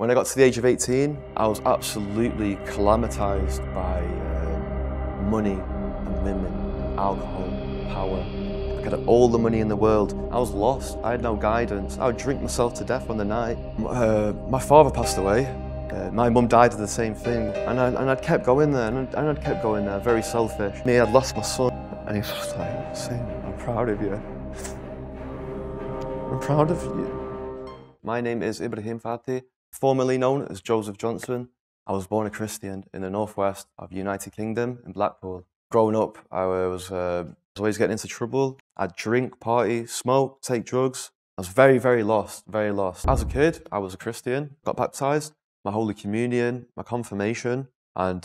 When I got to the age of 18, I was absolutely calamitized by money and women and alcohol, power. I could have all the money in the world. I was lost. I had no guidance. I would drink myself to death on the night. My father passed away. My mum died of the same thing. And I'd kept going there, and I'd kept going there, very selfish. I'd lost my son. And he was just like saying, I'm proud of you. I'm proud of you. My name is Ibrahim Fatih, formerly known as Joseph Johnson. I was born a Christian in the northwest of the United Kingdom in Blackpool. Growing up, I was always getting into trouble. I'd drink, party, smoke, take drugs. I was very, very lost, very lost. As a kid, I was a Christian, got baptized, my Holy Communion, my confirmation, and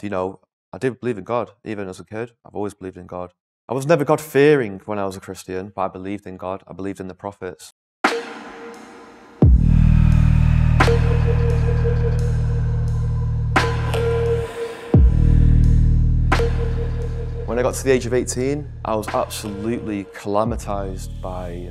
I did believe in God, even as a kid. I've always believed in God. I was never God-fearing when I was a Christian, but I believed in God, I believed in the prophets. When I got to the age of 18, I was absolutely calamitized by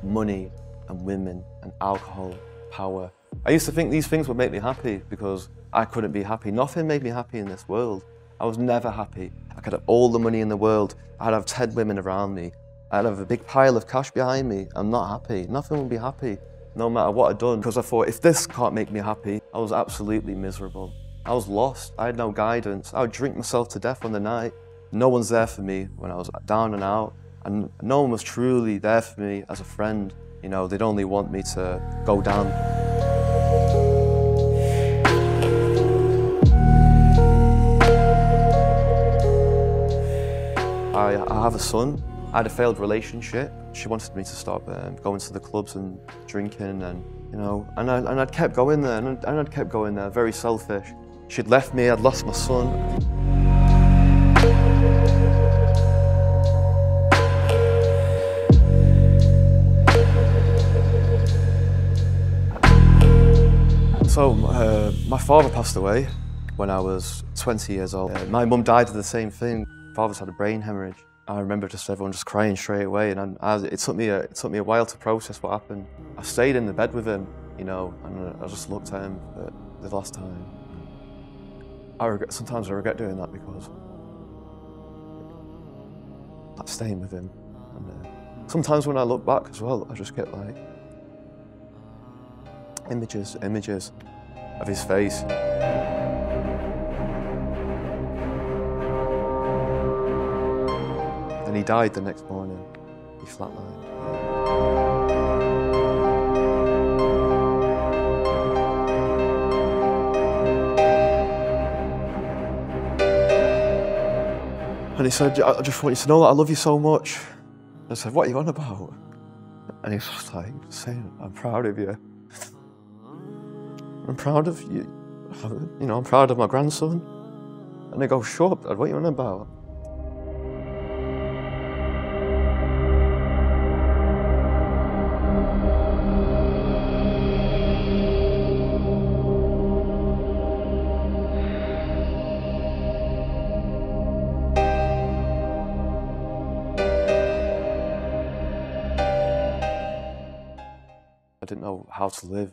money and women and alcohol, power. I used to think these things would make me happy because I couldn't be happy. Nothing made me happy in this world. I was never happy. I could have all the money in the world. I'd have 10 women around me. I'd have a big pile of cash behind me. I'm not happy. Nothing would be happy, no matter what I'd done. Because I thought, if this can't make me happy, I was absolutely miserable. I was lost. I had no guidance. I would drink myself to death on the night. No one's there for me when I was down and out. And no one was truly there for me as a friend. They'd only want me to go down. I have a son. I had a failed relationship. She wanted me to stop going to the clubs and drinking, and I'd kept going there, and I'd kept going there, very selfish. She'd left me. I'd lost my son. So my father passed away when I was 20 years old. My mum died of the same thing. Father's had a brain hemorrhage. I remember everyone just crying straight away, and it took me a while to process what happened. I stayed in the bed with him, and I just looked at him for the last time. Sometimes I regret doing that because I'm staying with him. And sometimes when I look back as well, I just get like images of his face. And he died the next morning. He flatlined. And he said, I just want you to know that I love you so much. I said, what are you on about? And he was just like saying, I'm proud of you. I'm proud of you. I'm proud of my grandson. And I go, shut up, Dad, what are you on about? I didn't know how to live.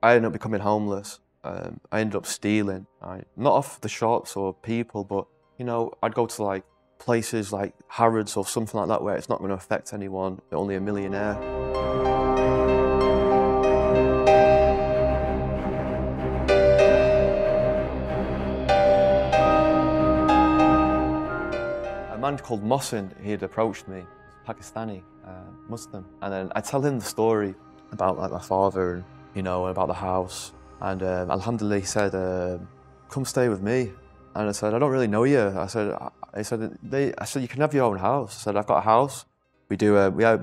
I ended up becoming homeless. I ended up stealing, not off the shops or people, but I'd go to like places like Harrods or something like that where it's not going to affect anyone, they're only a millionaire. A man called Mohsin, he had approached me, Pakistani, Muslim, and then I tell him the story about like my father and about the house, and alhamdulillah, he said, come stay with me. And I said, I don't really know you. I said, you can have your own house. I said, I've got a house. We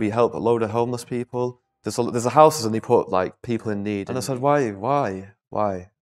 help a load of homeless people. There's a house and they put like people in need. And I said, why? And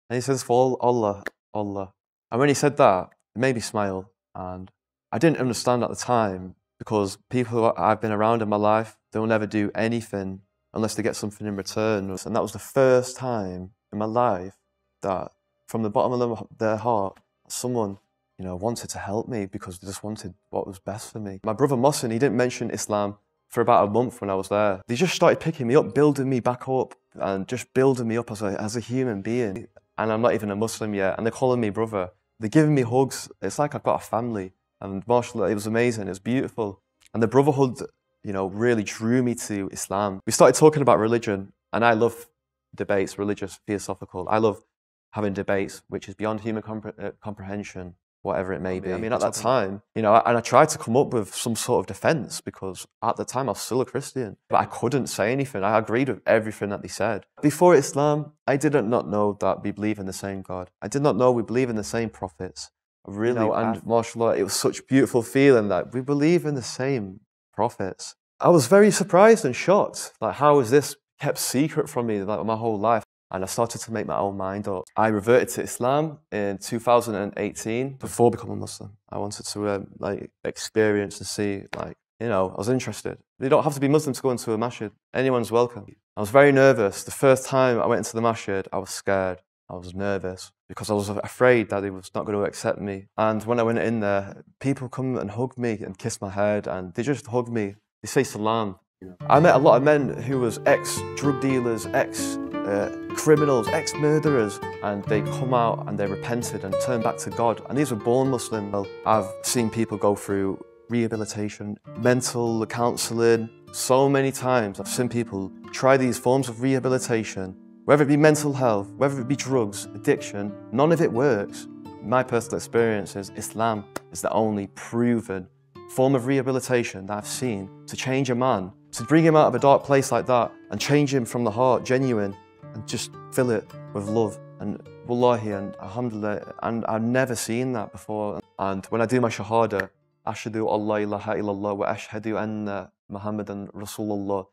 he says, for Allah. And when he said that, it made me smile. And I didn't understand at the time, because people I've been around in my life, they'll never do anything unless they get something in return. And that was the first time in my life that, from the bottom of their heart, someone, wanted to help me because they just wanted what was best for me. My brother Mohsin, he didn't mention Islam for about a month when I was there. They just started picking me up, building me back up. and just building me up as a human being. And I'm not even a Muslim yet, and they're calling me brother. They're giving me hugs. It's like I've got a family. And mashallah, it was amazing. It was beautiful. And the brotherhood, you know, really drew me to Islam. We started talking about religion, and I love debates, religious, philosophical. I love having debates which is beyond human comprehension, whatever it may be. I mean, at that time, you know, and I tried to come up with some sort of defense because at the time I was still a Christian, but I couldn't say anything. I agreed with everything that they said. Before Islam, I did not know that we believe in the same God. I did not know we believe in the same prophets. Really, you know, and mashallah, it was such a beautiful feeling that we believe in the same prophets. I was very surprised and shocked. Like, how is this kept secret from me like my whole life? And I started to make my own mind up. I reverted to Islam in 2018 before becoming Muslim. I wanted to like experience and see, like, you know, I was interested. You don't have to be Muslim to go into a masjid. Anyone's welcome. I was very nervous. The first time I went into the masjid, I was scared. I was nervous because I was afraid that he was not going to accept me. And when I went in there, people come and hug me and kiss my head, and they just hug me. They say salam. I met a lot of men who was ex-drug dealers, ex-criminals, ex-murderers, and they come out and they repented and turned back to God. And these were born Muslim. Well, I've seen people go through rehabilitation, mental counselling. So many times I've seen people try these forms of rehabilitation, whether it be mental health, whether it be drugs, addiction, none of it works. My personal experience is Islam is the only proven form of rehabilitation that I've seen to change a man, to bring him out of a dark place like that and change him from the heart, genuine, and just fill it with love. And wallahi and alhamdulillah, and I've never seen that before. And when I do my shahada, ashhadu Allah ilaha illallah wa ashhadu anna Muhammadan Rasulullah,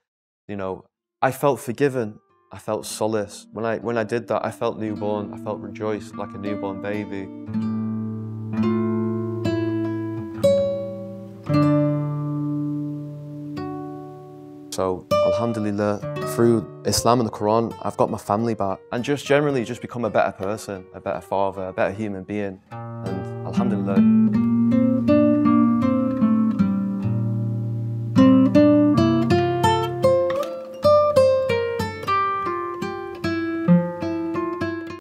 you know, I felt forgiven. I felt solace. When I did that, I felt newborn. I felt rejoiced like a newborn baby. So, alhamdulillah, through Islam and the Quran, I've got my family back. And just generally just become a better person, a better father, a better human being. And alhamdulillah.